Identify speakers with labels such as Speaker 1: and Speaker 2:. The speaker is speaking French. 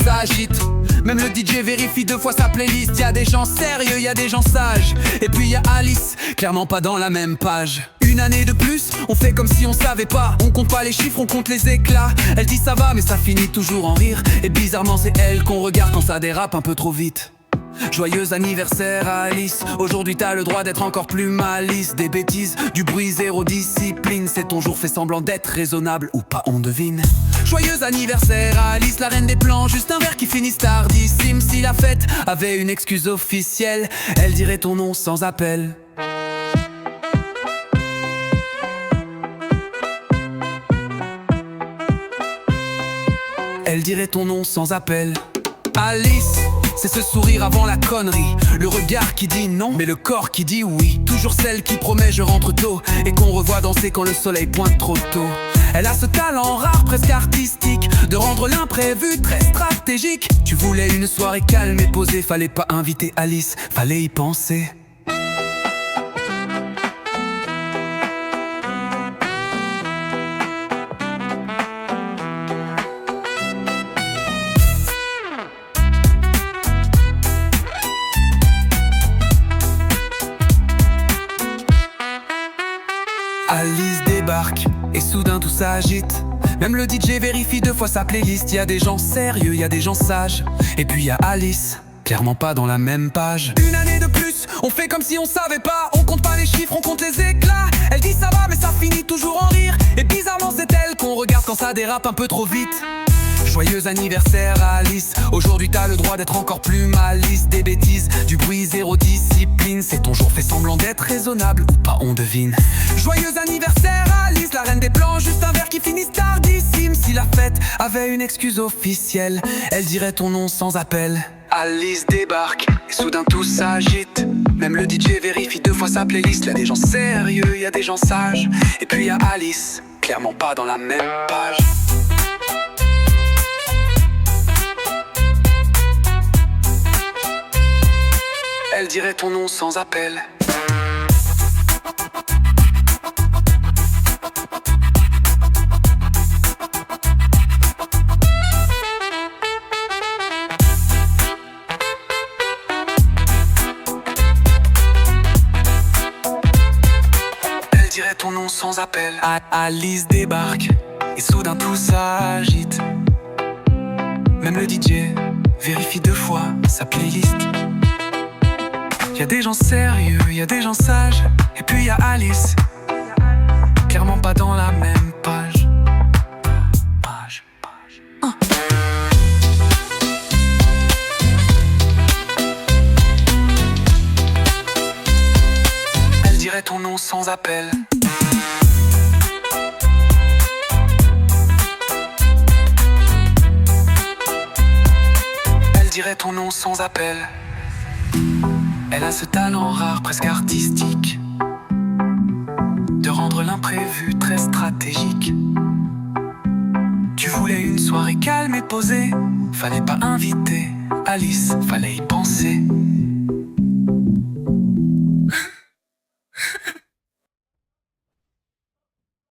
Speaker 1: s'agite. Même le DJ vérifie 2 fois sa playlist. Y'a des gens sérieux, y'a des gens sages. Et puis y'a Alice, clairement pas dans la même page. Une année de plus, on fait comme si on savait pas. On compte pas les chiffres, on compte les éclats. Elle dit ça va mais ça finit toujours en rire. Et bizarrement c'est elle qu'on regarde quand ça dérape un peu trop vite. Joyeux anniversaire Alice, aujourd'hui t'as le droit d'être encore plus malice. Des bêtises, du bruit, zéro discipline. C'est ton jour, fais semblant d'être raisonnable ou pas, on devine. Joyeux anniversaire Alice, la reine des plans. Juste un verre qui finit tardissime. Si la fête avait une excuse officielle, elle dirait ton nom sans appel. Elle dirait ton nom sans appel. Alice, c'est ce sourire avant la connerie. Le regard qui dit non, mais le corps qui dit oui. Toujours celle qui promet je rentre tôt et qu'on revoit danser quand le soleil pointe trop tôt. Elle a ce talent rare, presque artistique, de rendre l'imprévu très stratégique. Tu voulais une soirée calme et posée, fallait pas inviter Alice, fallait y penser. Alice débarque et soudain tout s'agite. Même le DJ vérifie 2 fois sa playlist. Y'a des gens sérieux, y'a des gens sages. Et puis y'a Alice, clairement pas dans la même page. Une année de plus, on fait comme si on savait pas. On compte pas les chiffres, on compte les éclats. Elle dit ça va mais ça finit toujours en rire. Et bizarrement c'est elle qu'on regarde quand ça dérape un peu trop vite. Joyeux anniversaire Alice, aujourd'hui t'as le droit d'être encore plus malice. Des bêtises, du bruit, zéro discipline. C'est ton jour, fais semblant d'être raisonnable ou pas, on devine. Joyeux anniversaire Alice, la reine des plans. Juste un verre qui finit tardissime. Si la fête avait une excuse officielle, elle dirait ton nom sans appel. Alice débarque et soudain tout s'agite. Même le DJ vérifie 2 fois sa playlist. Y'a des gens sérieux, y'a des gens sages. Et puis y'a Alice, clairement pas dans la même page. Elle dirait ton nom sans appel. Elle dirait ton nom sans appel. Alice débarque et soudain tout s'agite. Même le DJ vérifie 2 fois sa playlist. Y'a des gens sérieux, y'a des gens sages. Et puis y'a Alice, clairement pas dans la même page. Elle dirait ton nom sans appel. Elle dirait ton nom sans appel. Elle a ce talent rare, presque artistique, de rendre l'imprévu très stratégique. Tu voulais une soirée calme et posée, fallait pas inviter Alice, fallait y penser.